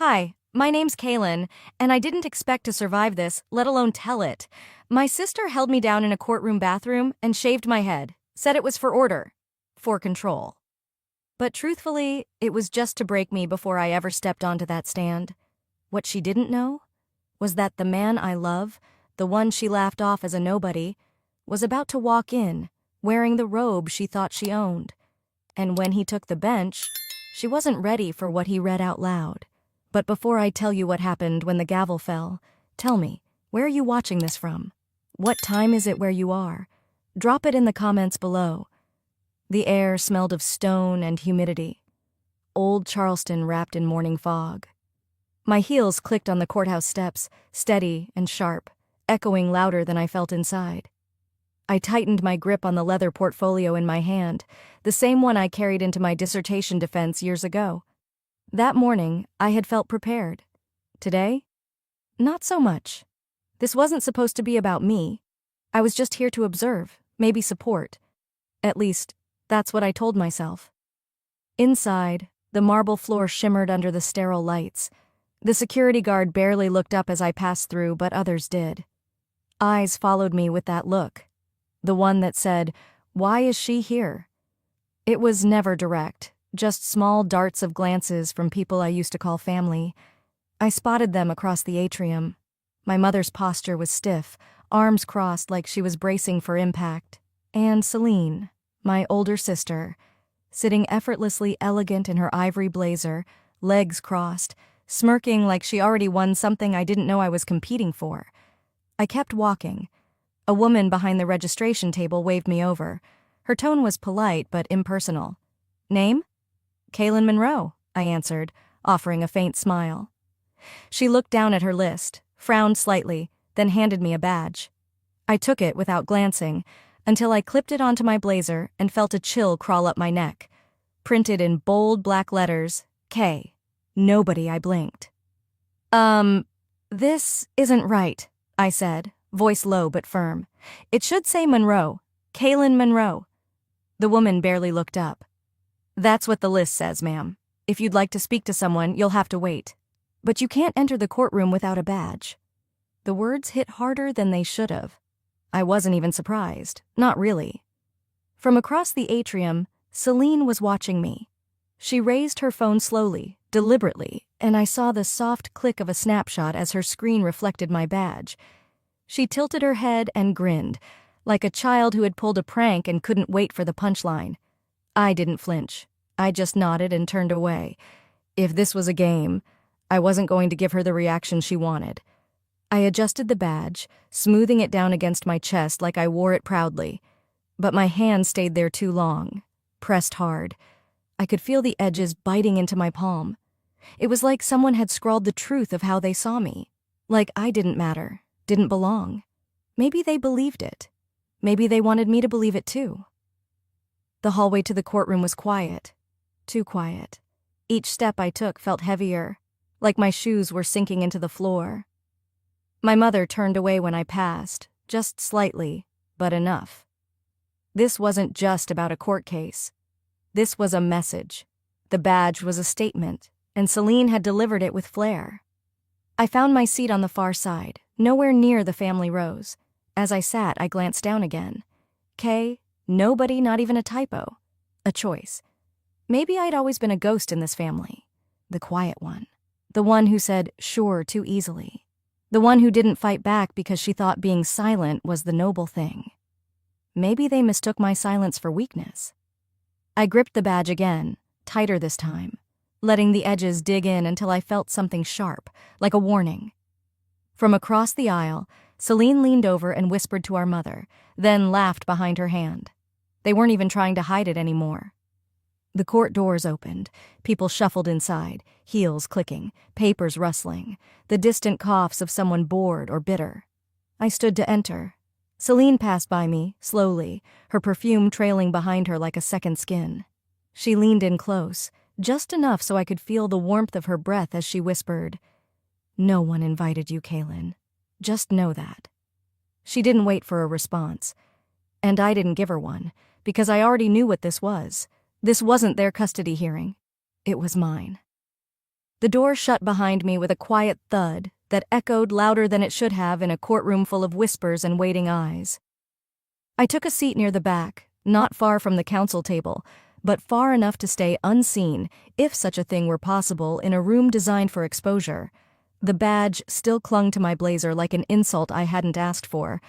Hi, my name's Kaylin, and I didn't expect to survive this, let alone tell it. My sister held me down in a courtroom bathroom and shaved my head, said it was for order, for control. But truthfully, it was just to break me before I ever stepped onto that stand. What she didn't know was that the man I love, the one she laughed off as a nobody, was about to walk in, wearing the robe she thought she owned. And when he took the bench, she wasn't ready for what he read out loud. But before I tell you what happened when the gavel fell, tell me, where are you watching this from? What time is it where you are? Drop it in the comments below. The air smelled of stone and humidity. Old Charleston wrapped in morning fog. My heels clicked on the courthouse steps, steady and sharp, echoing louder than I felt inside. I tightened my grip on the leather portfolio in my hand, the same one I carried into my dissertation defense years ago. That morning, I had felt prepared. Today? Not so much. This wasn't supposed to be about me. I was just here to observe, maybe support. At least, that's what I told myself. Inside, the marble floor shimmered under the sterile lights. The security guard barely looked up as I passed through, but others did. Eyes followed me with that look. The one that said, "Why is she here?" It was never direct, just small darts of glances from people I used to call family. I spotted them across the atrium. My mother's posture was stiff, arms crossed like she was bracing for impact. And Celine, my older sister, sitting effortlessly elegant in her ivory blazer, legs crossed, smirking like she already won something I didn't know I was competing for. I kept walking. A woman behind the registration table waved me over. Her tone was polite but impersonal. "Name?" "Kaylin Monroe," I answered, offering a faint smile. She looked down at her list, frowned slightly, then handed me a badge. I took it without glancing, until I clipped it onto my blazer and felt a chill crawl up my neck. Printed in bold black letters, K. Nobody. I blinked. This isn't right," I said, voice low but firm. "It should say Monroe. Kaylin Monroe." The woman barely looked up. "That's what the list says, ma'am. If you'd like to speak to someone, you'll have to wait. But you can't enter the courtroom without a badge." The words hit harder than they should have. I wasn't even surprised. Not really. From across the atrium, Celine was watching me. She raised her phone slowly, deliberately, and I saw the soft click of a snapshot as her screen reflected my badge. She tilted her head and grinned, like a child who had pulled a prank and couldn't wait for the punchline. I didn't flinch. I just nodded and turned away. If this was a game, I wasn't going to give her the reaction she wanted. I adjusted the badge, smoothing it down against my chest like I wore it proudly. But my hand stayed there too long, pressed hard. I could feel the edges biting into my palm. It was like someone had scrawled the truth of how they saw me. Like I didn't matter, didn't belong. Maybe they believed it. Maybe they wanted me to believe it too. The hallway to the courtroom was quiet. Too quiet. Each step I took felt heavier, like my shoes were sinking into the floor. My mother turned away when I passed, just slightly, but enough. This wasn't just about a court case. This was a message. The badge was a statement, and Celine had delivered it with flair. I found my seat on the far side, nowhere near the family rows. As I sat, I glanced down again. K, nobody, not even a typo. A choice. Maybe I'd always been a ghost in this family. The quiet one. The one who said sure too easily. The one who didn't fight back because she thought being silent was the noble thing. Maybe they mistook my silence for weakness. I gripped the badge again, tighter this time, letting the edges dig in until I felt something sharp, like a warning. From across the aisle, Celine leaned over and whispered to our mother, then laughed behind her hand. They weren't even trying to hide it anymore. The court doors opened. People shuffled inside, heels clicking, papers rustling, the distant coughs of someone bored or bitter. I stood to enter. Celine passed by me, slowly, her perfume trailing behind her like a second skin. She leaned in close, just enough so I could feel the warmth of her breath as she whispered, "No one invited you, Kaylin. Just know that." She didn't wait for a response. And I didn't give her one, because I already knew what this was. This wasn't their custody hearing. It was mine. The door shut behind me with a quiet thud that echoed louder than it should have in a courtroom full of whispers and waiting eyes. I took a seat near the back, not far from the counsel table, but far enough to stay unseen, if such a thing were possible, in a room designed for exposure. The badge still clung to my blazer like an insult I hadn't asked for.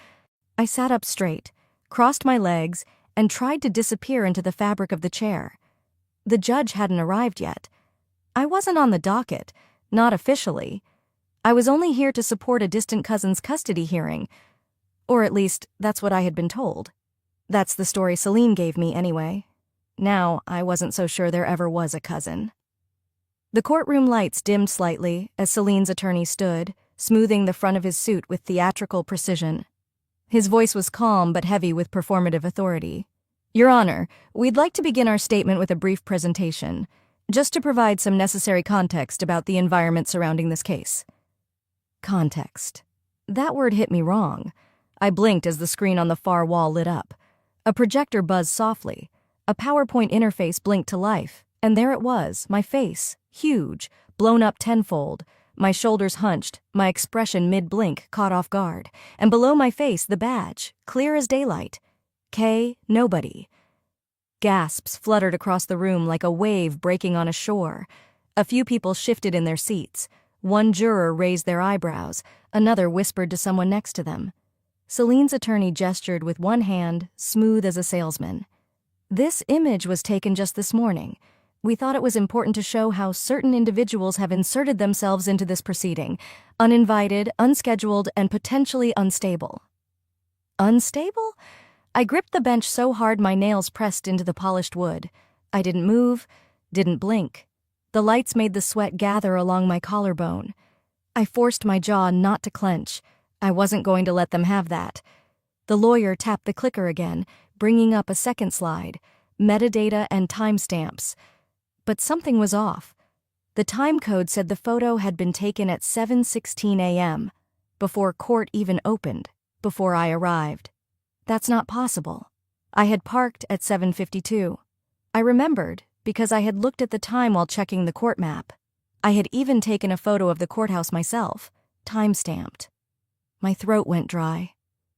I sat up straight, crossed my legs, and tried to disappear into the fabric of the chair. The judge hadn't arrived yet. I wasn't on the docket, not officially. I was only here to support a distant cousin's custody hearing. Or at least, that's what I had been told. That's the story Celine gave me anyway. Now, I wasn't so sure there ever was a cousin. The courtroom lights dimmed slightly as Celine's attorney stood, smoothing the front of his suit with theatrical precision. His voice was calm but heavy with performative authority. Your Honor, we'd like to begin our statement with a brief presentation, just to provide some necessary context about the environment surrounding this case. Context. That word hit me wrong. I blinked as the screen on the far wall lit up. A projector buzzed softly. A PowerPoint interface blinked to life, and there it was, my face, huge, blown up tenfold, my shoulders hunched, my expression mid-blink caught off guard, and below my face the badge, clear as daylight. K. Nobody. Gasps fluttered across the room like a wave breaking on a shore. A few people shifted in their seats. One juror raised their eyebrows, another whispered to someone next to them. Celine's attorney gestured with one hand, smooth as a salesman. This image was taken just this morning. We thought it was important to show how certain individuals have inserted themselves into this proceeding, uninvited, unscheduled, and potentially unstable. Unstable? I gripped the bench so hard my nails pressed into the polished wood. I didn't move, didn't blink. The lights made the sweat gather along my collarbone. I forced my jaw not to clench. I wasn't going to let them have that. The lawyer tapped the clicker again, bringing up a second slide, metadata and timestamps. But something was off. The time code said the photo had been taken at 7:16 a.m., before court even opened, before I arrived. That's not possible. I had parked at 7:52. I remembered because I had looked at the time while checking the court map. I had even taken a photo of the courthouse myself, time-stamped. My throat went dry.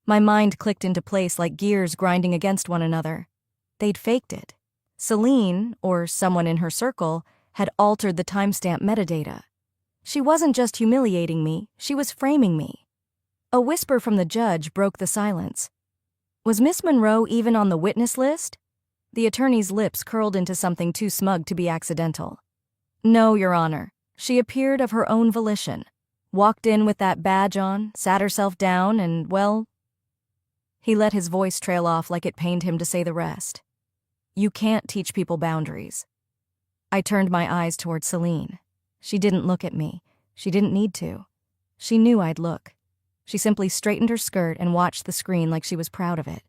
My mind clicked into place like gears grinding against one another. They'd faked it. Celine, or someone in her circle, had altered the timestamp metadata. She wasn't just humiliating me, she was framing me. A whisper from the judge broke the silence. Was Miss Monroe even on the witness list? The attorney's lips curled into something too smug to be accidental. No, Your Honor. She appeared of her own volition. Walked in with that badge on, sat herself down, and, well... He let his voice trail off like it pained him to say the rest. You can't teach people boundaries. I turned my eyes toward Celine. She didn't look at me. She didn't need to. She knew I'd look. She simply straightened her skirt and watched the screen like she was proud of it.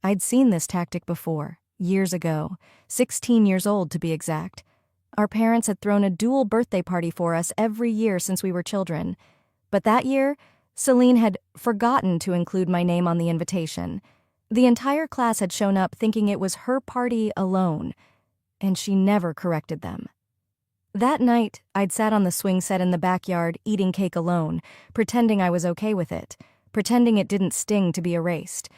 I'd seen this tactic before, years ago, 16 years old to be exact. Our parents had thrown a dual birthday party for us every year since we were children. But that year, Celine had forgotten to include my name on the invitation. The entire class had shown up thinking it was her party alone, and she never corrected them. That night, I'd sat on the swing set in the backyard eating cake alone, pretending I was okay with it, pretending it didn't sting to be erased.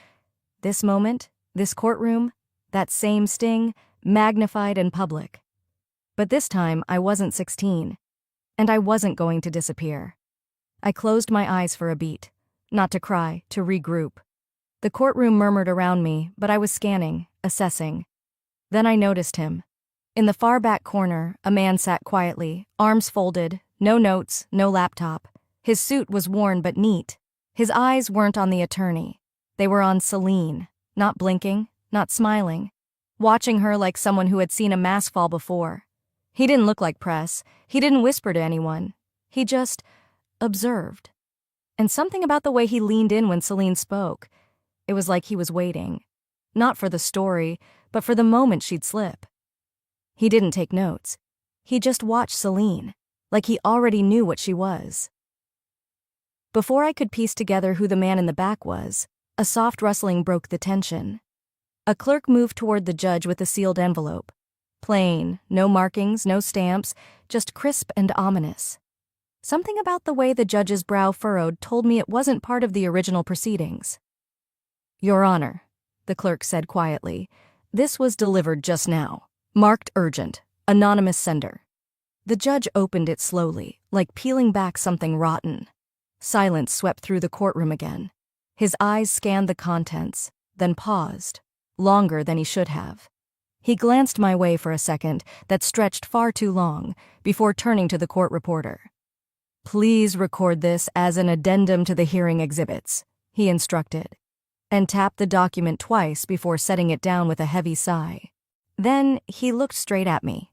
This moment, this courtroom, that same sting, magnified and public. But this time, I wasn't 16, and I wasn't going to disappear. I closed my eyes for a beat, not to cry, to regroup. The courtroom murmured around me, but I was scanning, assessing. Then I noticed him. In the far back corner, a man sat quietly, arms folded, no notes, no laptop. His suit was worn but neat. His eyes weren't on the attorney. They were on Celine, not blinking, not smiling, watching her like someone who had seen a mask fall before. He didn't look like press. He didn't whisper to anyone. He just observed. And something about the way he leaned in when Celine spoke. It was like he was waiting. Not for the story, but for the moment she'd slip. He didn't take notes. He just watched Celine, like he already knew what she was. Before I could piece together who the man in the back was, a soft rustling broke the tension. A clerk moved toward the judge with a sealed envelope. Plain, no markings, no stamps, just crisp and ominous. Something about the way the judge's brow furrowed told me it wasn't part of the original proceedings. "Your Honor," the clerk said quietly, "this was delivered just now. Marked urgent. Anonymous sender." The judge opened it slowly, like peeling back something rotten. Silence swept through the courtroom again. His eyes scanned the contents, then paused, longer than he should have. He glanced my way for a second that stretched far too long, before turning to the court reporter. "Please record this as an addendum to the hearing exhibits," he instructed, and tapped the document twice before setting it down with a heavy sigh. Then he looked straight at me.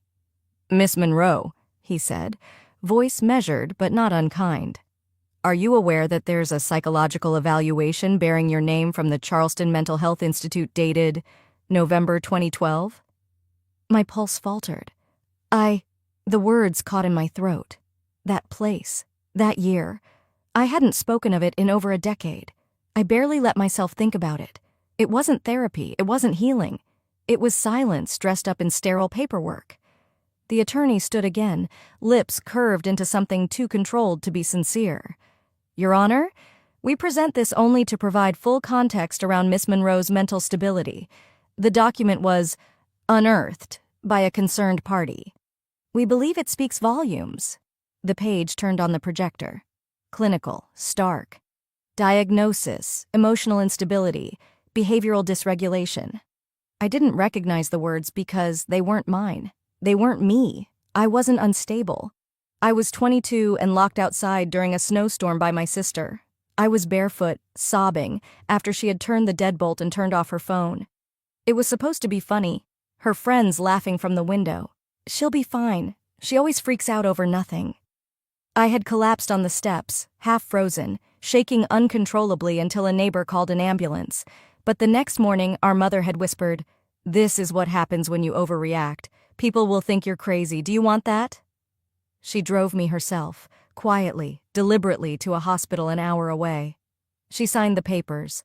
"Miss Monroe," he said, voice measured but not unkind, "are you aware that there's a psychological evaluation bearing your name from the Charleston Mental Health Institute dated November 2012? My pulse faltered. The words caught in my throat. That place, that year. I hadn't spoken of it in over a decade. I barely let myself think about it. It wasn't therapy, it wasn't healing. It was silence dressed up in sterile paperwork. The attorney stood again, lips curved into something too controlled to be sincere. "Your Honor, we present this only to provide full context around Miss Monroe's mental stability. The document was unearthed by a concerned party. We believe it speaks volumes." The page turned on the projector. Clinical, stark. Diagnosis, emotional instability, behavioral dysregulation. I didn't recognize the words because they weren't mine. They weren't me. I wasn't unstable. I was 22 and locked outside during a snowstorm by my sister. I was barefoot, sobbing, after she had turned the deadbolt and turned off her phone. It was supposed to be funny. Her friends laughing from the window. "She'll be fine. She always freaks out over nothing." I had collapsed on the steps, half frozen, shaking uncontrollably until a neighbor called an ambulance. But the next morning, our mother had whispered, "This is what happens when you overreact. People will think you're crazy. Do you want that?" She drove me herself, quietly, deliberately, to a hospital an hour away. She signed the papers.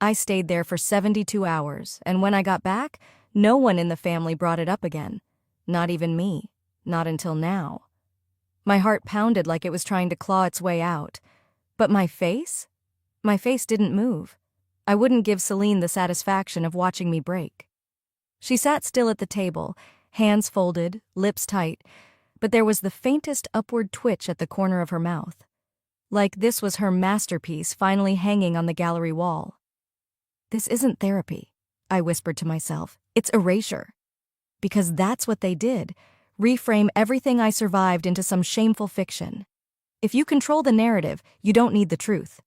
I stayed there for 72 hours, and when I got back, no one in the family brought it up again. Not even me. Not until now. My heart pounded like it was trying to claw its way out. But my face? My face didn't move. I wouldn't give Celine the satisfaction of watching me break. She sat still at the table, hands folded, lips tight, but there was the faintest upward twitch at the corner of her mouth. Like this was her masterpiece finally hanging on the gallery wall. "This isn't therapy," I whispered to myself. "It's erasure." Because that's what they did. Reframe everything I survived into some shameful fiction. If you control the narrative, you don't need the truth.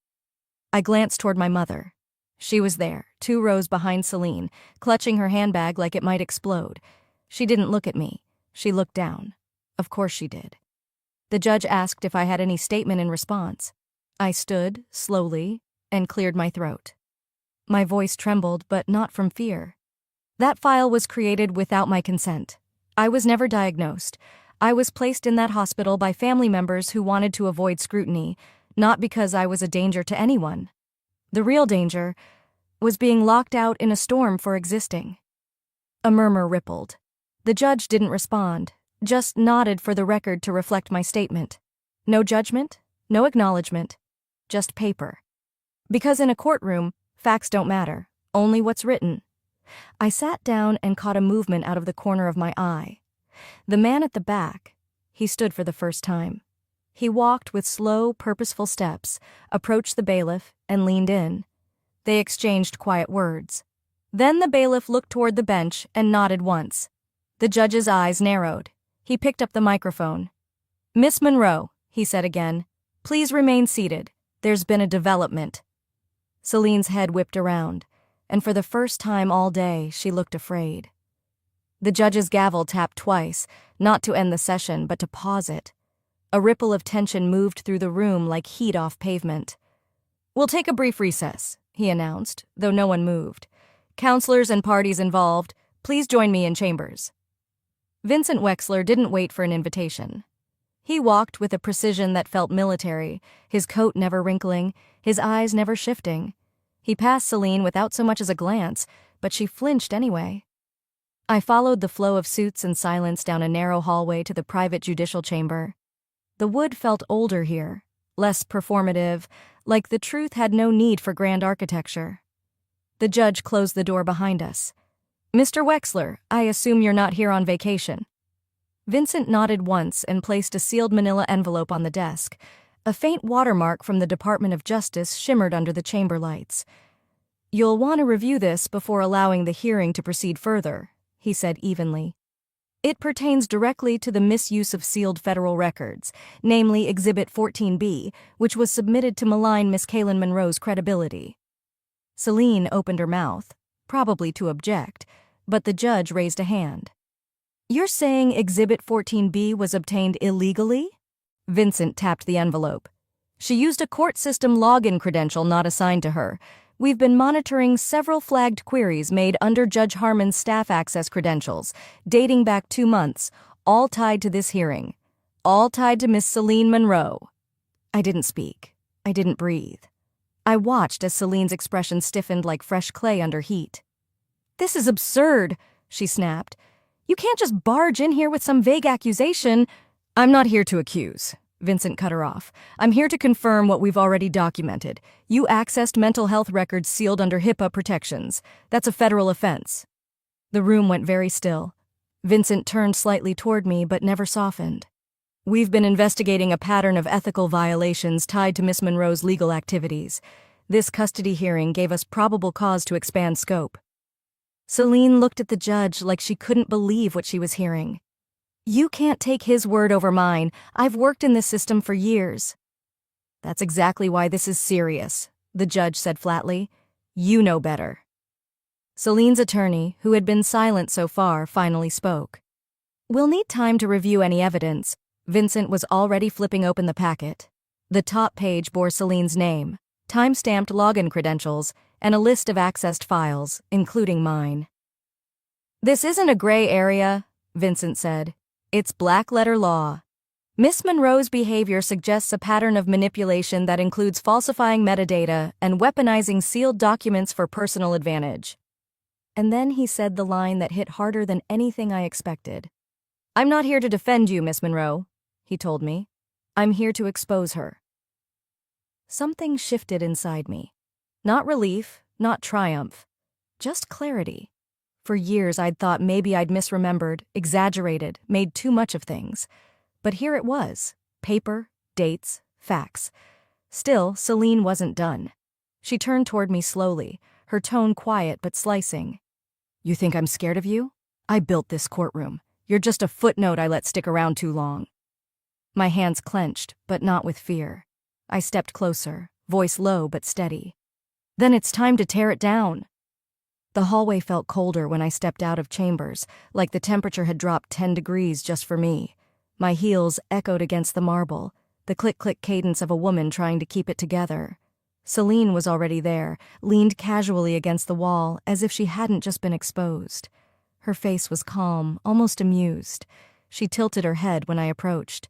I glanced toward my mother. She was there, 2 rows behind Celine, clutching her handbag like it might explode. She didn't look at me. She looked down. Of course she did. The judge asked if I had any statement in response. I stood, slowly, and cleared my throat. My voice trembled, but not from fear. That file was created without my consent. I was never diagnosed. I was placed in that hospital by family members who wanted to avoid scrutiny, not because I was a danger to anyone. The real danger was being locked out in a storm for existing. A murmur rippled. The judge didn't respond, just nodded for the record to reflect my statement. No judgment, no acknowledgement, just paper. Because in a courtroom, facts don't matter, only what's written. I sat down and caught a movement out of the corner of my eye. The man at the back, he stood for the first time. He walked with slow, purposeful steps, approached the bailiff, and leaned in. They exchanged quiet words. Then the bailiff looked toward the bench and nodded once. The judge's eyes narrowed. He picked up the microphone. "Miss Monroe," he said again, "please remain seated. There's been a development." Celine's head whipped around, and for the first time all day, she looked afraid. The judge's gavel tapped twice, not to end the session, but to pause it. A ripple of tension moved through the room like heat off pavement. "We'll take a brief recess," he announced, though no one moved. "Counselors and parties involved, please join me in chambers." Vincent Wexler didn't wait for an invitation. He walked with a precision that felt military, his coat never wrinkling, his eyes never shifting. He passed Celine without so much as a glance, but she flinched anyway. I followed the flow of suits and silence down a narrow hallway to the private judicial chamber. The wood felt older here, less performative, like the truth had no need for grand architecture. The judge closed the door behind us. "Mr. Wexler, I assume you're not here on vacation." Vincent nodded once and placed a sealed manila envelope on the desk. A faint watermark from the Department of Justice shimmered under the chamber lights. "You'll want to review this before allowing the hearing to proceed further," he said evenly. "It pertains directly to the misuse of sealed federal records, namely Exhibit 14B, which was submitted to malign Miss Kaylin Monroe's credibility." Celine opened her mouth, probably to object, but the judge raised a hand. "You're saying Exhibit 14B was obtained illegally?" Vincent tapped the envelope. "She used a court system login credential not assigned to her. We've been monitoring several flagged queries made under Judge Harmon's staff access credentials, dating back 2 months, all tied to this hearing. All tied to Miss Celine Monroe." I didn't speak. I didn't breathe. I watched as Celine's expression stiffened like fresh clay under heat. "This is absurd," she snapped. "You can't just barge in here with some vague accusation." "I'm not here to accuse," Vincent cut her off. "I'm here to confirm what we've already documented. You accessed mental health records sealed under HIPAA protections. That's a federal offense." The room went very still. Vincent turned slightly toward me but never softened. "We've been investigating a pattern of ethical violations tied to Miss Monroe's legal activities. This custody hearing gave us probable cause to expand scope." Celine looked at the judge like she couldn't believe what she was hearing. "You can't take his word over mine. I've worked in this system for years." "That's exactly why this is serious," the judge said flatly. "You know better." Celine's attorney, who had been silent so far, finally spoke. "We'll need time to review any evidence." Vincent was already flipping open the packet. The top page bore Celine's name, time-stamped login credentials, and a list of accessed files, including mine. "This isn't a gray area," Vincent said. "It's black-letter law. Miss Monroe's behavior suggests a pattern of manipulation that includes falsifying metadata and weaponizing sealed documents for personal advantage." And then he said the line that hit harder than anything I expected. "I'm not here to defend you, Miss Monroe," he told me. "I'm here to expose her." Something shifted inside me. Not relief, not triumph, just clarity. For years I'd thought maybe I'd misremembered, exaggerated, made too much of things. But here it was. Paper, dates, facts. Still, Celine wasn't done. She turned toward me slowly, her tone quiet but slicing. "You think I'm scared of you? I built this courtroom. You're just a footnote I let stick around too long." My hands clenched, but not with fear. I stepped closer, voice low but steady. "Then it's time to tear it down." The hallway felt colder when I stepped out of chambers, like the temperature had dropped 10 degrees just for me. My heels echoed against the marble, the click-click cadence of a woman trying to keep it together. Celine was already there, leaned casually against the wall as if she hadn't just been exposed. Her face was calm, almost amused. She tilted her head when I approached.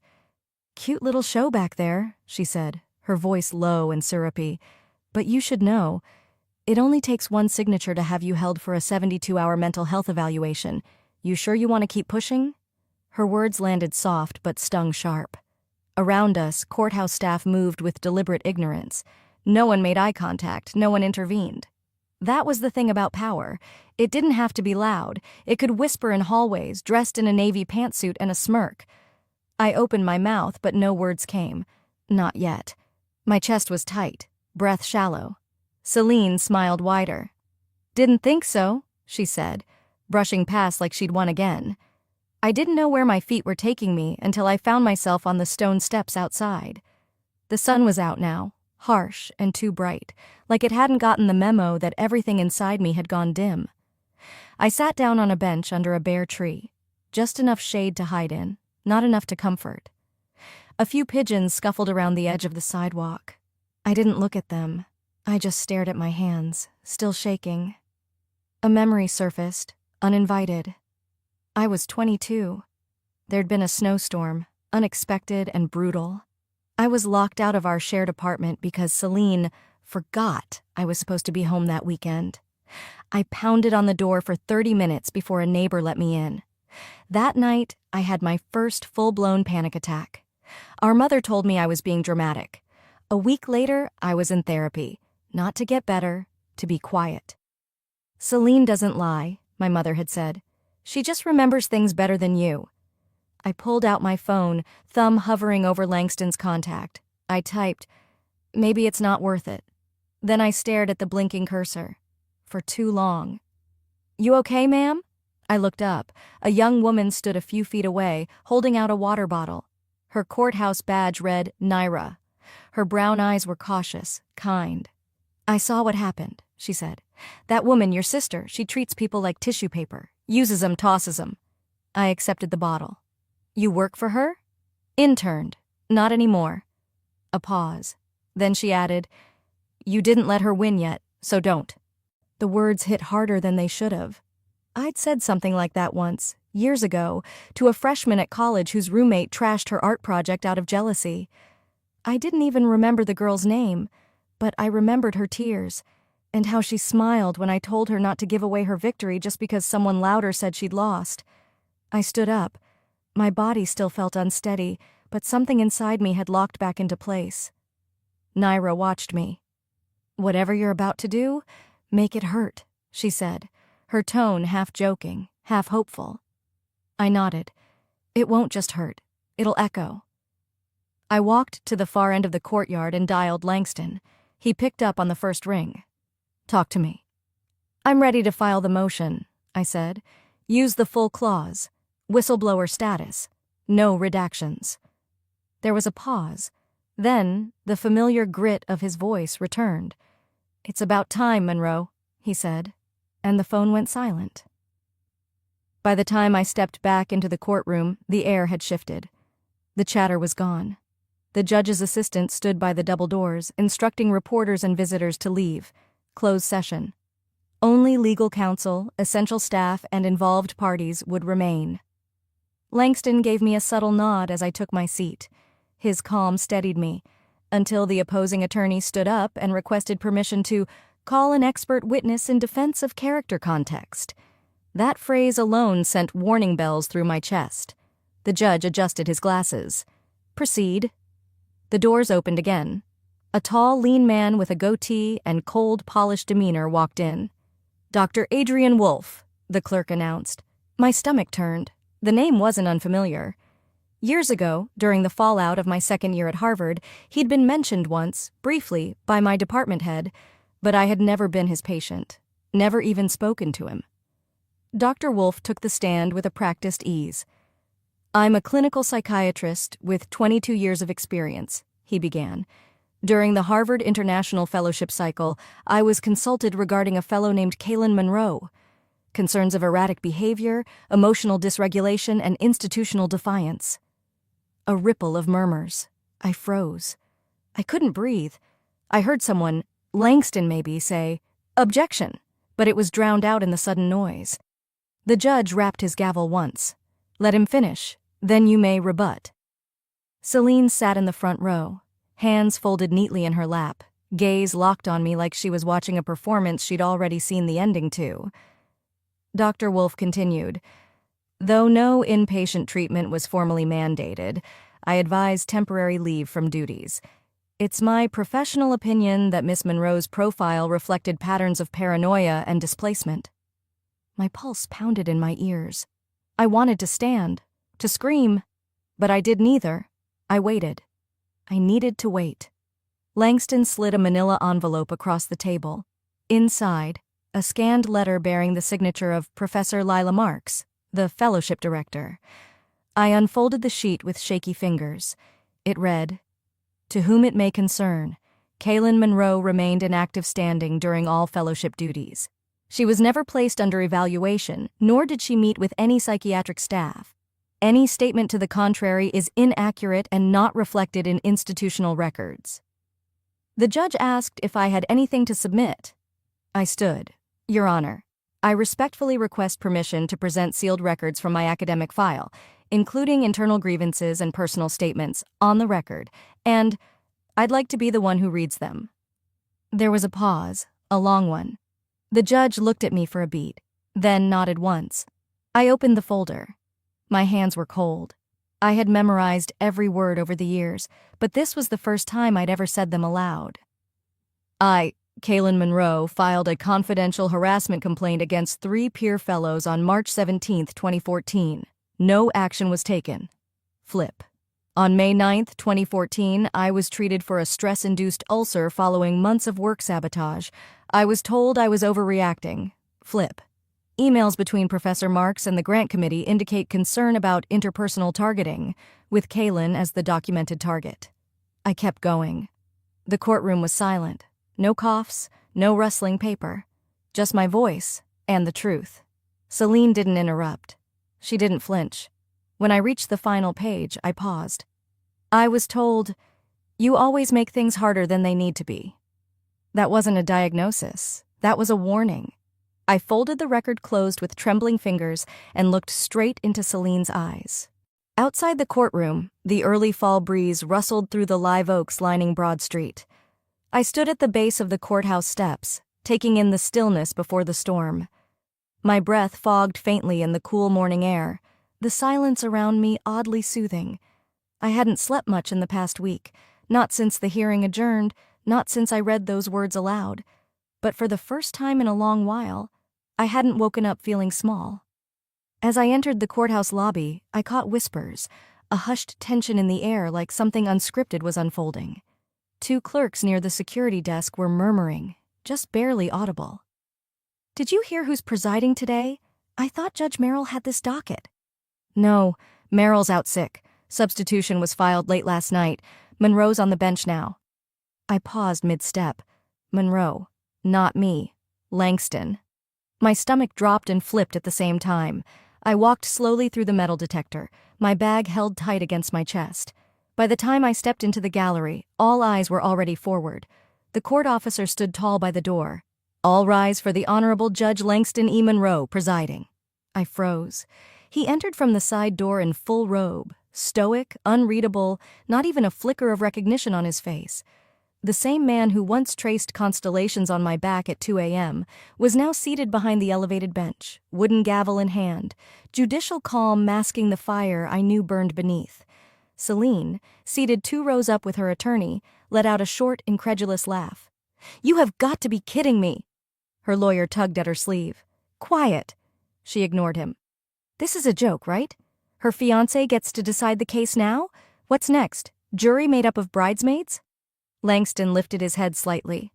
"Cute little show back there," she said, her voice low and syrupy. "But you should know, it only takes one signature to have you held for a 72-hour mental health evaluation. You sure you want to keep pushing?" Her words landed soft but stung sharp. Around us, courthouse staff moved with deliberate ignorance. No one made eye contact, no one intervened. That was the thing about power. It didn't have to be loud. It could whisper in hallways, dressed in a navy pantsuit and a smirk. I opened my mouth, but no words came. Not yet. My chest was tight, breath shallow. Celine smiled wider. "Didn't think so," she said, brushing past like she'd won again. I didn't know where my feet were taking me until I found myself on the stone steps outside. The sun was out now, harsh and too bright, like it hadn't gotten the memo that everything inside me had gone dim. I sat down on a bench under a bare tree, just enough shade to hide in, not enough to comfort. A few pigeons scuffled around the edge of the sidewalk. I didn't look at them. I just stared at my hands, still shaking. A memory surfaced, uninvited. I was 22. There'd been a snowstorm, unexpected and brutal. I was locked out of our shared apartment because Celine forgot I was supposed to be home that weekend. I pounded on the door for 30 minutes before a neighbor let me in. That night, I had my first full-blown panic attack. Our mother told me I was being dramatic. A week later, I was in therapy, not to get better, to be quiet. "Celine doesn't lie," my mother had said. "She just remembers things better than you." I pulled out my phone, thumb hovering over Langston's contact. I typed, "Maybe it's not worth it." Then I stared at the blinking cursor. For too long. "You okay, ma'am?" I looked up. A young woman stood a few feet away, holding out a water bottle. Her courthouse badge read Naira. Her brown eyes were cautious, kind. "I saw what happened," she said. "That woman, your sister, she treats people like tissue paper. Uses 'em, tosses 'em." I accepted the bottle. "You work for her?" "Interned. Not anymore." A pause. Then she added, "You didn't let her win yet, so don't." The words hit harder than they should have. I'd said something like that once, years ago, to a freshman at college whose roommate trashed her art project out of jealousy. I didn't even remember the girl's name, but I remembered her tears, and how she smiled when I told her not to give away her victory just because someone louder said she'd lost. I stood up. My body still felt unsteady, but something inside me had locked back into place. Naira watched me. "Whatever you're about to do, make it hurt," she said, her tone half joking, half hopeful. I nodded. "It won't just hurt. It'll echo." I walked to the far end of the courtyard and dialed Langston. He picked up on the first ring. "Talk to me." "I'm ready to file the motion," I said. "Use the full clause. Whistleblower status. No redactions." There was a pause. Then the familiar grit of his voice returned. "It's about time, Monroe," he said, and the phone went silent. By the time I stepped back into the courtroom, the air had shifted. The chatter was gone. The judge's assistant stood by the double doors, instructing reporters and visitors to leave. Closed session. Only legal counsel, essential staff, and involved parties would remain. Langston gave me a subtle nod as I took my seat. His calm steadied me, until the opposing attorney stood up and requested permission to call an expert witness in defense of character context. That phrase alone sent warning bells through my chest. The judge adjusted his glasses. "Proceed." The doors opened again. A tall, lean man with a goatee and cold, polished demeanor walked in. "Dr. Adrian Wolfe," the clerk announced. My stomach turned. The name wasn't unfamiliar. Years ago, during the fallout of my second year at Harvard, he'd been mentioned once, briefly, by my department head, but I had never been his patient, never even spoken to him. Dr. Wolfe took the stand with a practiced ease. "I'm a clinical psychiatrist with 22 years of experience," he began. "During the Harvard International Fellowship cycle, I was consulted regarding a fellow named Cailin Monroe. Concerns of erratic behavior, emotional dysregulation, and institutional defiance." A ripple of murmurs. I froze. I couldn't breathe. I heard someone, Langston maybe, say, "Objection," but it was drowned out in the sudden noise. The judge rapped his gavel once. "Let him finish. Then you may rebut." Celine sat in the front row, hands folded neatly in her lap, gaze locked on me like she was watching a performance she'd already seen the ending to. Dr. Wolfe continued, "Though no inpatient treatment was formally mandated, I advise temporary leave from duties. It's my professional opinion that Miss Monroe's profile reflected patterns of paranoia and displacement." My pulse pounded in my ears. I wanted to stand, to scream, but I did neither. I waited. I needed to wait. Langston slid a manila envelope across the table. Inside, a scanned letter bearing the signature of Professor Lila Marks, the fellowship director. I unfolded the sheet with shaky fingers. It read, "To whom it may concern, Cailin Monroe remained in active standing during all fellowship duties. She was never placed under evaluation, nor did she meet with any psychiatric staff. Any statement to the contrary is inaccurate and not reflected in institutional records." The judge asked if I had anything to submit. I stood. "Your Honor, I respectfully request permission to present sealed records from my academic file, including internal grievances and personal statements, on the record, and I'd like to be the one who reads them." There was a pause, a long one. The judge looked at me for a beat, then nodded once. I opened the folder. My hands were cold. I had memorized every word over the years, but this was the first time I'd ever said them aloud. I, Kaylin Monroe, filed a confidential harassment complaint against 3 peer fellows on March 17, 2014. No action was taken. Flip. On May 9, 2014, I was treated for a stress-induced ulcer following months of work sabotage. I was told I was overreacting. Flip. Emails between Professor Marks and the grant committee indicate concern about interpersonal targeting, with Kaylin as the documented target. I kept going. The courtroom was silent. No coughs, no rustling paper. Just my voice and the truth. Celine didn't interrupt. She didn't flinch. When I reached the final page, I paused. I was told, "You always make things harder than they need to be." That wasn't a diagnosis. That was a warning. I folded the record closed with trembling fingers and looked straight into Celine's eyes. Outside the courtroom, the early fall breeze rustled through the live oaks lining Broad Street. I stood at the base of the courthouse steps, taking in the stillness before the storm. My breath fogged faintly in the cool morning air, the silence around me oddly soothing. I hadn't slept much in the past week, not since the hearing adjourned, not since I read those words aloud. But for the first time in a long while, I hadn't woken up feeling small. As I entered the courthouse lobby, I caught whispers, a hushed tension in the air like something unscripted was unfolding. 2 clerks near the security desk were murmuring, just barely audible. "Did you hear who's presiding today? I thought Judge Merrill had this docket." "No, Merrill's out sick. Substitution was filed late last night. Monroe's on the bench now." I paused mid-step. Monroe, not me. Langston. My stomach dropped and flipped at the same time. I walked slowly through the metal detector, my bag held tight against my chest. By the time I stepped into the gallery, all eyes were already forward. The court officer stood tall by the door. "All rise for the Honorable Judge Langston E. Monroe presiding." I froze. He entered from the side door in full robe, stoic, unreadable, not even a flicker of recognition on his face. The same man who once traced constellations on my back at 2 a.m. was now seated behind the elevated bench, wooden gavel in hand, judicial calm masking the fire I knew burned beneath. Celine, seated 2 rows up with her attorney, let out a short, incredulous laugh. "You have got to be kidding me." Her lawyer tugged at her sleeve. "Quiet." She ignored him. "This is a joke, right? Her fiancé gets to decide the case now? What's next? Jury made up of bridesmaids?" Langston lifted his head slightly.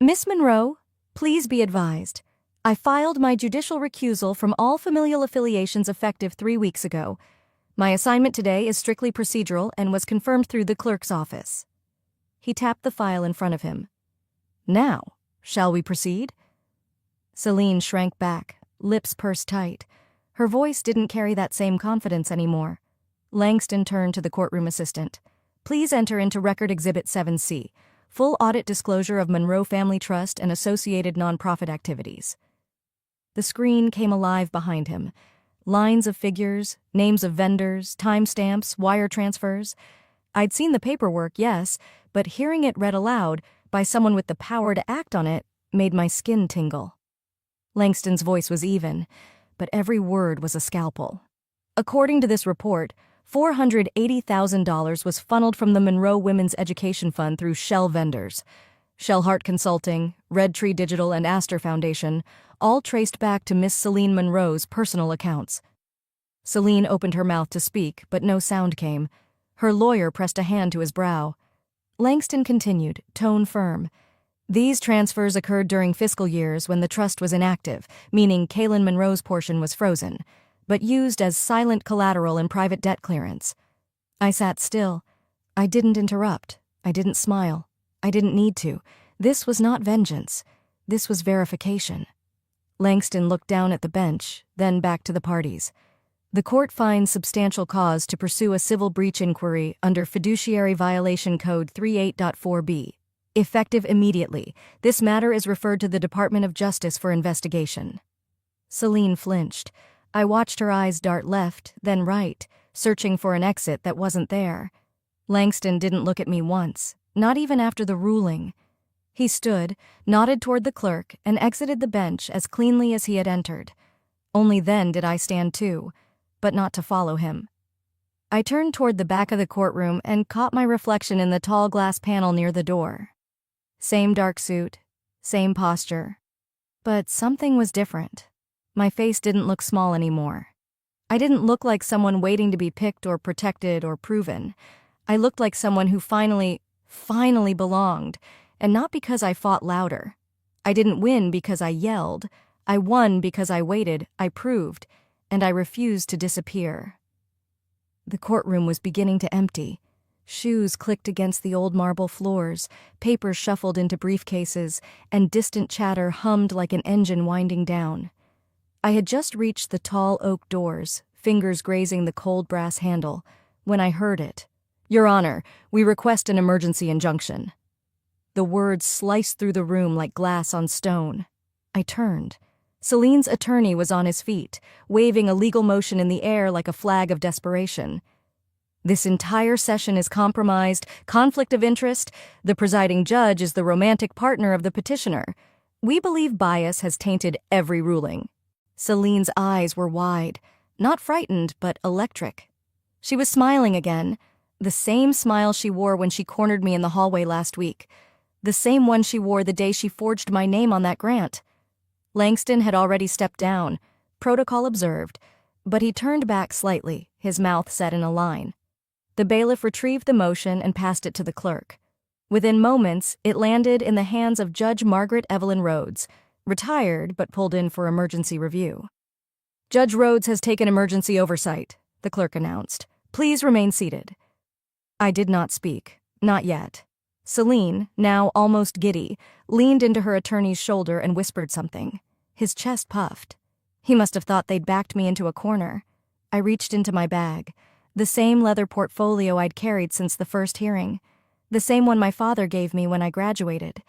"Miss Monroe, please be advised. I filed my judicial recusal from all familial affiliations effective 3 weeks ago. My assignment today is strictly procedural and was confirmed through the clerk's office." He tapped the file in front of him. "Now, shall we proceed?" Celine shrank back, lips pursed tight. Her voice didn't carry that same confidence anymore. Langston turned to the courtroom assistant. "Please enter into Record Exhibit 7C, full audit disclosure of Monroe Family Trust and associated nonprofit activities." The screen came alive behind him. Lines of figures, names of vendors, timestamps, wire transfers. I'd seen the paperwork, yes, but hearing it read aloud by someone with the power to act on it made my skin tingle. Langston's voice was even, but every word was a scalpel. According to this report, $480,000 was funneled from the Monroe Women's Education Fund through shell vendors. Shellhart Consulting, Red Tree Digital, and Astor Foundation, all traced back to Miss Celine Monroe's personal accounts. Celine opened her mouth to speak, but no sound came. Her lawyer pressed a hand to his brow. Langston continued, tone firm. "These transfers occurred during fiscal years when the trust was inactive, meaning Kaylin Monroe's portion was frozen, but used as silent collateral in private debt clearance." I sat still. I didn't interrupt. I didn't smile. I didn't need to. This was not vengeance. This was verification. Langston looked down at the bench, then back to the parties. "The court finds substantial cause to pursue a civil breach inquiry under Fiduciary Violation Code 38.4b. Effective immediately. This matter is referred to the Department of Justice for investigation." Celine flinched. I watched her eyes dart left, then right, searching for an exit that wasn't there. Langston didn't look at me once, not even after the ruling. He stood, nodded toward the clerk, and exited the bench as cleanly as he had entered. Only then did I stand too, but not to follow him. I turned toward the back of the courtroom and caught my reflection in the tall glass panel near the door. Same dark suit, same posture. But something was different. My face didn't look small anymore. I didn't look like someone waiting to be picked or protected or proven. I looked like someone who finally belonged, and not because I fought louder. I didn't win because I yelled. I won because I waited, I proved, and I refused to disappear. The courtroom was beginning to empty. Shoes clicked against the old marble floors, papers shuffled into briefcases, and distant chatter hummed like an engine winding down. I had just reached the tall oak doors, fingers grazing the cold brass handle, when I heard it. "Your Honor, we request an emergency injunction." The words sliced through the room like glass on stone. I turned. Celine's attorney was on his feet, waving a legal motion in the air like a flag of desperation. "This entire session is compromised, conflict of interest. The presiding judge is the romantic partner of the petitioner. We believe bias has tainted every ruling." Celine's eyes were wide, not frightened, but electric. She was smiling again, the same smile she wore when she cornered me in the hallway last week, the same one she wore the day she forged my name on that grant. Langston had already stepped down, protocol observed, but he turned back slightly, his mouth set in a line. The bailiff retrieved the motion and passed it to the clerk. Within moments, it landed in the hands of Judge Margaret Evelyn Rhodes, retired but pulled in for emergency review. "Judge Rhodes has taken emergency oversight," the clerk announced. "Please remain seated." I did not speak, not yet. Celine, now almost giddy, leaned into her attorney's shoulder and whispered something. His chest puffed. He must have thought they'd backed me into a corner. I reached into my bag, the same leather portfolio I'd carried since the first hearing, the same one my father gave me when I graduated.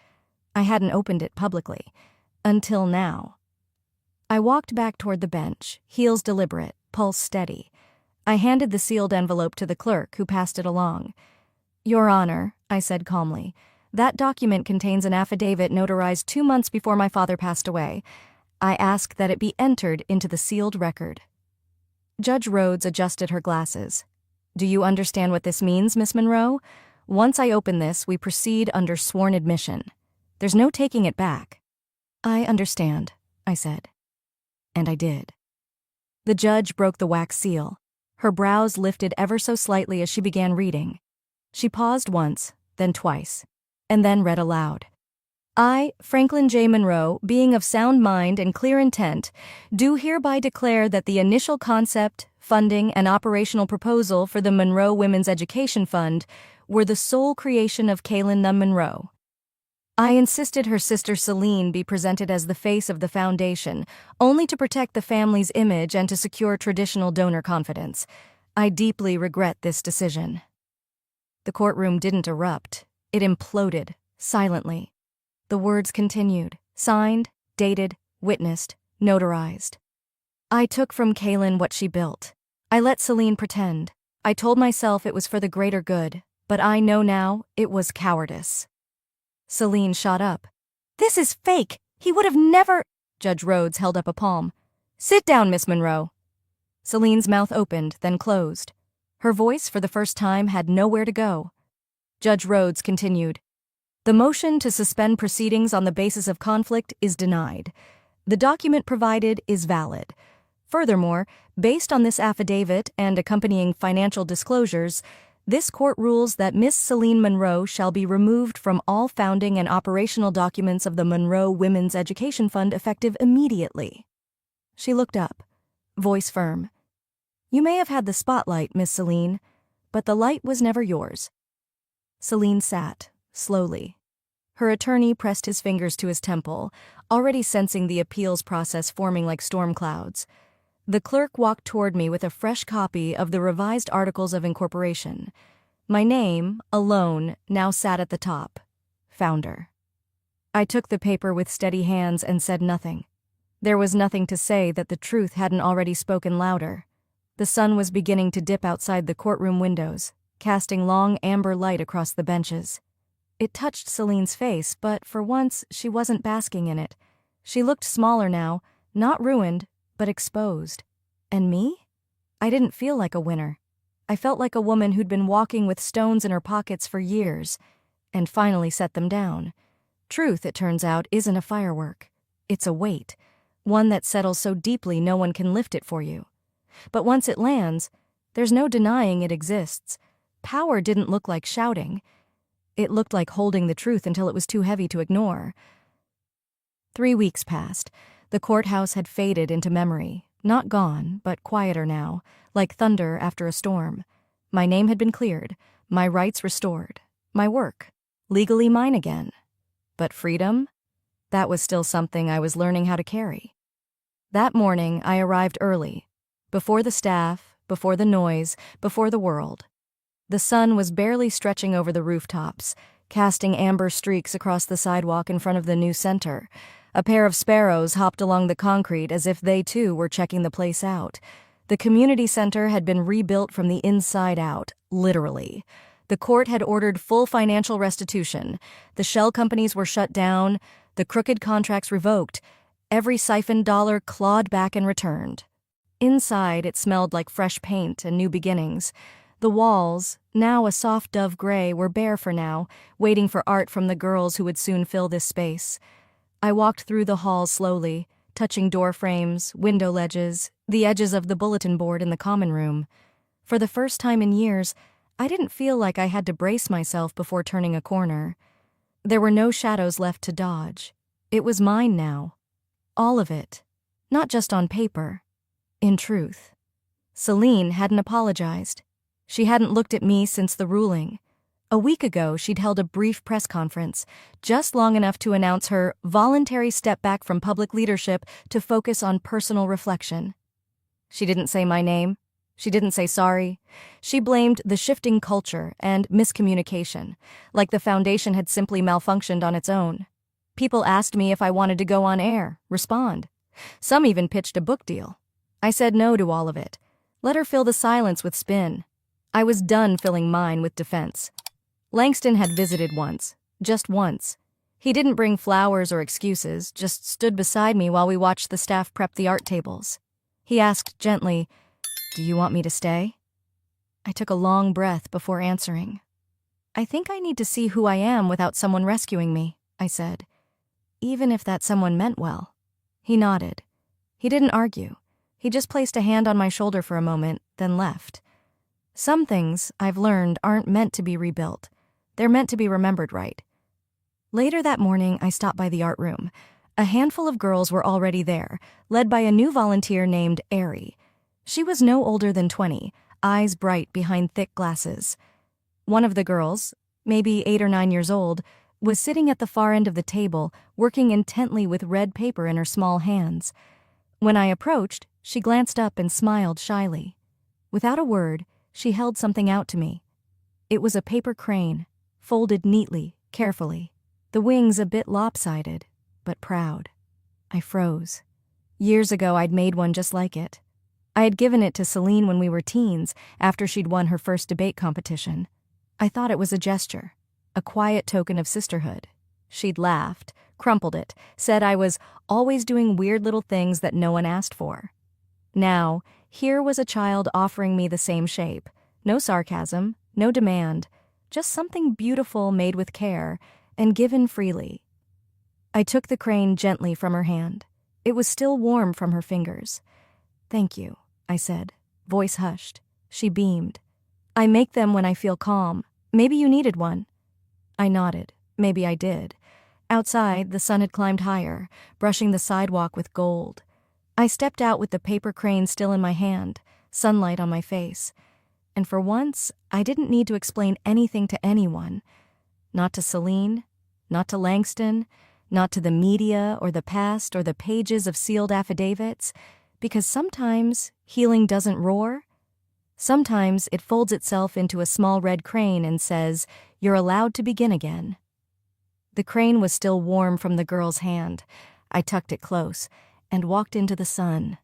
I hadn't opened it publicly. Until now. I walked back toward the bench, heels deliberate, pulse steady. I handed the sealed envelope to the clerk, who passed it along. "Your Honor," I said calmly, "that document contains an affidavit notarized 2 months before my father passed away. I ask that it be entered into the sealed record." Judge Rhodes adjusted her glasses. "Do you understand what this means, Miss Monroe? Once I open this, we proceed under sworn admission. There's no taking it back." "I understand," I said. And I did. The judge broke the wax seal. Her brows lifted ever so slightly as she began reading. She paused once, then twice, and then read aloud. "I, Franklin J. Monroe, being of sound mind and clear intent, do hereby declare that the initial concept, funding, and operational proposal for the Monroe Women's Education Fund were the sole creation of Kaylin Nunn Monroe. I insisted her sister Celine be presented as the face of the foundation, only to protect the family's image and to secure traditional donor confidence. I deeply regret this decision." The courtroom didn't erupt. It imploded, silently. The words continued, signed, dated, witnessed, notarized. I took from Kaylin what she built. I let Celine pretend. I told myself it was for the greater good, but I know now it was cowardice. Celine shot up. "This is fake! He would have never—" Judge Rhodes held up a palm. "Sit down, Miss Monroe." Celine's mouth opened, then closed. Her voice, for the first time, had nowhere to go. Judge Rhodes continued. "The motion to suspend proceedings on the basis of conflict is denied. The document provided is valid. Furthermore, based on this affidavit and accompanying financial disclosures, this court rules that Miss Celine Monroe shall be removed from all founding and operational documents of the Monroe Women's Education Fund effective immediately." She looked up, voice firm. "You may have had the spotlight, Miss Celine, but the light was never yours." Celine sat, slowly. Her attorney pressed his fingers to his temple, already sensing the appeals process forming like storm clouds. The clerk walked toward me with a fresh copy of the revised Articles of Incorporation. My name, alone, now sat at the top. Founder. I took the paper with steady hands and said nothing. There was nothing to say that the truth hadn't already spoken louder. The sun was beginning to dip outside the courtroom windows, casting long amber light across the benches. It touched Celine's face, but for once she wasn't basking in it. She looked smaller now, not ruined, but exposed. And me? I didn't feel like a winner. I felt like a woman who'd been walking with stones in her pockets for years, and finally set them down. Truth, it turns out, isn't a firework. It's a weight, one that settles so deeply no one can lift it for you. But once it lands, there's no denying it exists. Power didn't look like shouting. It looked like holding the truth until it was too heavy to ignore. 3 weeks passed. The courthouse had faded into memory. Not gone, but quieter now, like thunder after a storm. My name had been cleared, my rights restored, my work legally mine again. But freedom? That was still something I was learning how to carry. That morning, I arrived early. Before the staff, before the noise, before the world. The sun was barely stretching over the rooftops, casting amber streaks across the sidewalk in front of the new center. A pair of sparrows hopped along the concrete as if they too were checking the place out. The community center had been rebuilt from the inside out, literally. The court had ordered full financial restitution. The shell companies were shut down, the crooked contracts revoked, every siphoned dollar clawed back and returned. Inside, it smelled like fresh paint and new beginnings. The walls, now a soft dove gray, were bare for now, waiting for art from the girls who would soon fill this space. I walked through the halls slowly, touching door frames, window ledges, the edges of the bulletin board in the common room. For the first time in years, I didn't feel like I had to brace myself before turning a corner. There were no shadows left to dodge. It was mine now. All of it. Not just on paper. In truth. Celine hadn't apologized. She hadn't looked at me since the ruling. A week ago, she'd held a brief press conference, just long enough to announce her voluntary step back from public leadership to focus on personal reflection. She didn't say my name. She didn't say sorry. She blamed the shifting culture and miscommunication, like the foundation had simply malfunctioned on its own. People asked me if I wanted to go on air, respond. Some even pitched a book deal. I said no to all of it. Let her fill the silence with spin. I was done filling mine with defense. Langston had visited once, just once. He didn't bring flowers or excuses, just stood beside me while we watched the staff prep the art tables. He asked gently, "Do you want me to stay?" I took a long breath before answering. "I think I need to see who I am without someone rescuing me," I said. Even if that someone meant well. He nodded. He didn't argue. He just placed a hand on my shoulder for a moment, then left. Some things, I've learned, aren't meant to be rebuilt. They're meant to be remembered right. Later that morning, I stopped by the art room. A handful of girls were already there, led by a new volunteer named Ari. She was no older than 20, eyes bright behind thick glasses. One of the girls, maybe 8 or 9 years old, was sitting at the far end of the table, working intently with red paper in her small hands. When I approached, she glanced up and smiled shyly. Without a word, she held something out to me. It was a paper crane, folded neatly, carefully, the wings a bit lopsided, but proud. I froze. Years ago, I'd made one just like it. I had given it to Celine when we were teens, after she'd won her first debate competition. I thought it was a gesture, a quiet token of sisterhood. She'd laughed, crumpled it, said I was always doing weird little things that no one asked for. Now, here was a child offering me the same shape. No sarcasm, no demand, just something beautiful made with care and given freely. I took the crane gently from her hand. It was still warm from her fingers. "Thank you," I said, voice hushed. She beamed. "I make them when I feel calm. Maybe you needed one." I nodded. Maybe I did. Outside, the sun had climbed higher, brushing the sidewalk with gold. I stepped out with the paper crane still in my hand, sunlight on my face. And for once, I didn't need to explain anything to anyone. Not to Celine, not to Langston, not to the media or the past or the pages of sealed affidavits, because sometimes healing doesn't roar. Sometimes it folds itself into a small red crane and says, "You're allowed to begin again." The crane was still warm from the girl's hand. I tucked it close and walked into the sun.